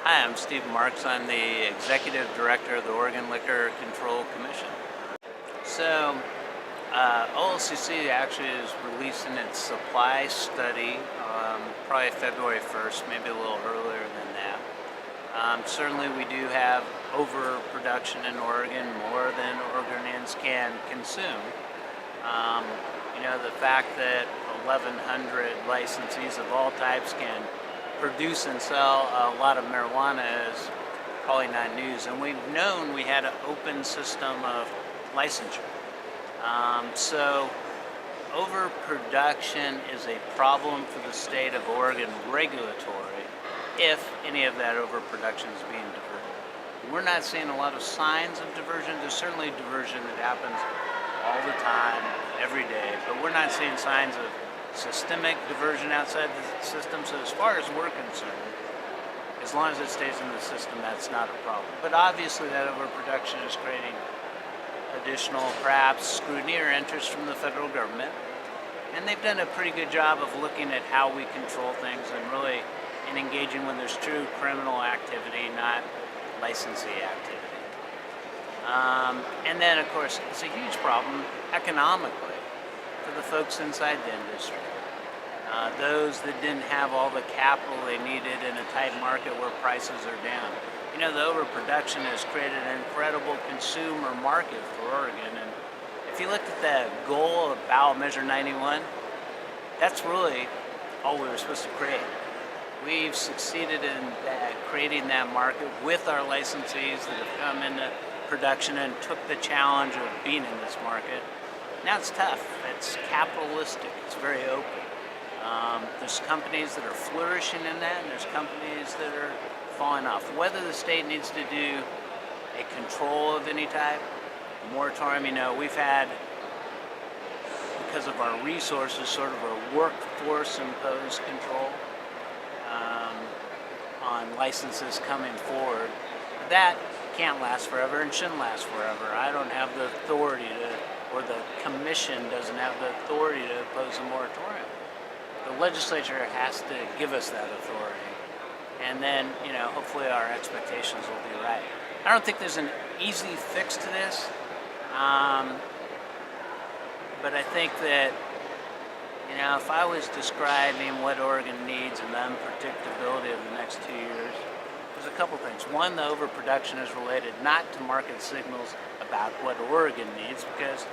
Hi, I'm Steve Marks. I'm the Executive Director of the Oregon Liquor Control Commission. So, OLCC actually is releasing its supply study probably February 1st, maybe a little earlier than that. Certainly we do have overproduction in Oregon, more than Oregonians can consume. The fact that 1,100 licensees of all types can produce and sell a lot of marijuana is probably not news. And we've known we had an open system of licensure. So overproduction is a problem for the state of Oregon regulatory if any of that overproduction is being diverted. We're not seeing a lot of signs of diversion. There's certainly diversion that happens all the time, every day, but we're not seeing signs of systemic diversion outside the system. So as far as we're concerned, as long as it stays in the system, that's not a problem. But obviously that overproduction is creating additional, perhaps, scrutiny or interest from the federal government. And they've done a pretty good job of looking at how we control things and really engaging when there's true criminal activity, not licensee activity. And then, of course, it's a huge problem economically for the folks inside the industry. Those that didn't have all the capital they needed in a tight market where prices are down. The overproduction has created an incredible consumer market for Oregon. And if you looked at the goal of ballot measure 91, that's really all we were supposed to create. We've succeeded in creating that market with our licensees that have come into production and took the challenge of being in this market. Now it's tough. It's capitalistic. It's very open. There's companies that are flourishing in that, and there's companies that are falling off. Whether the state needs to do a control of any type, a moratorium, we've had, because of our resources, sort of a workforce-imposed control on licenses coming forward. That can't last forever and shouldn't last forever. I don't have the authority or the commission doesn't have the authority to impose a moratorium. The legislature has to give us that authority. And then, hopefully our expectations will be right. I don't think there's an easy fix to this. But I think that, if I was describing what Oregon needs and the unpredictability of the next 2 years, there's a couple things. One, the overproduction is related not to market signals about what Oregon needs, because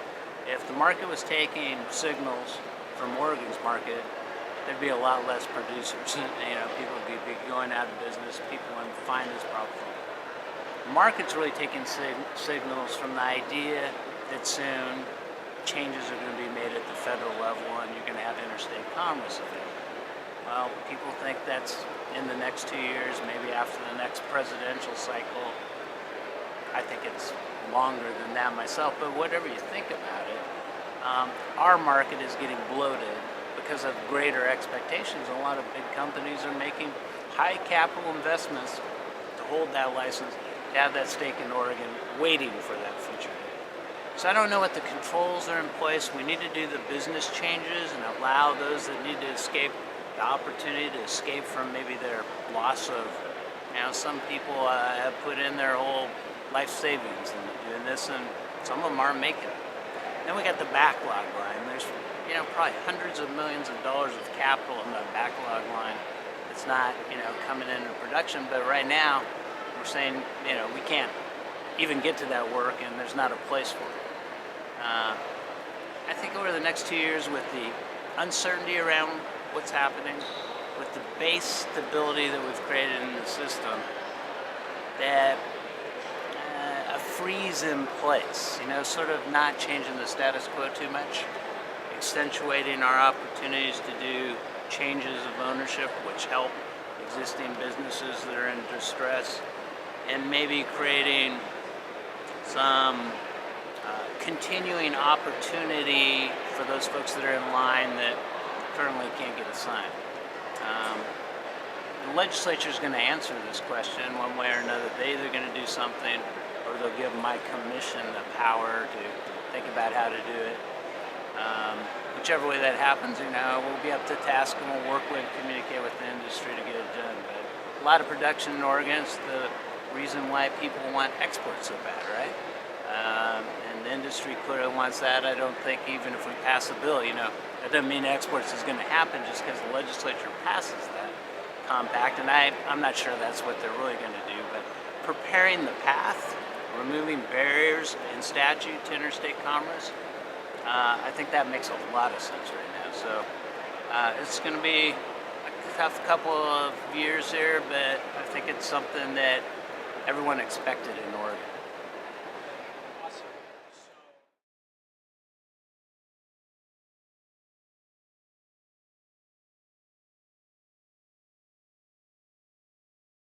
if the market was taking signals from Oregon's market, there'd be a lot less producers. People would be going out of business. People wouldn't find this profitable. The market's really taking signals from the idea that soon changes are going to be made at the federal level and you're going to have interstate commerce available. Well, people think that's in the next 2 years, maybe after the next presidential cycle. I think it's longer than that myself, but whatever you think about it, our market is getting bloated because of greater expectations. A lot of big companies are making high capital investments to hold that license, to have that stake in Oregon, waiting for that future date. So I don't know what the controls are in place. We need to do the business changes and allow those that need to escape the opportunity to escape from maybe their loss of, some people have put in their whole life savings into doing this, and some of them aren't making it. Then we got the backlog line. There's probably hundreds of millions of dollars of capital in that backlog line. It's not, coming into production, but right now we're saying, we can't even get to that work and there's not a place for it. I think over the next 2 years, with the uncertainty around what's happening, with the base stability that we've created in the system, that a freeze in place, sort of not changing the status quo too much, accentuating our opportunities to do changes of ownership which help existing businesses that are in distress, and maybe creating some continuing opportunity for those folks that are in line that currently can't get a sign. The legislature is going to answer this question one way or another. They're either going to do something, or they'll give my commission the power to think about how to do it. Whichever way that happens, we'll be up to task and we'll work with and communicate with the industry to get it done. But lot of production in Oregon. It's the reason why people want exports so bad, right? And the industry clearly wants that. I don't think even if we pass a bill, that doesn't mean exports is going to happen just because the legislature passes that compact. And I'm not sure that's what they're really going to do. But preparing the path, removing barriers in statute to interstate commerce, I think that makes a lot of sense right now. So it's going to be a tough couple of years here, but I think it's something that everyone expected in Oregon.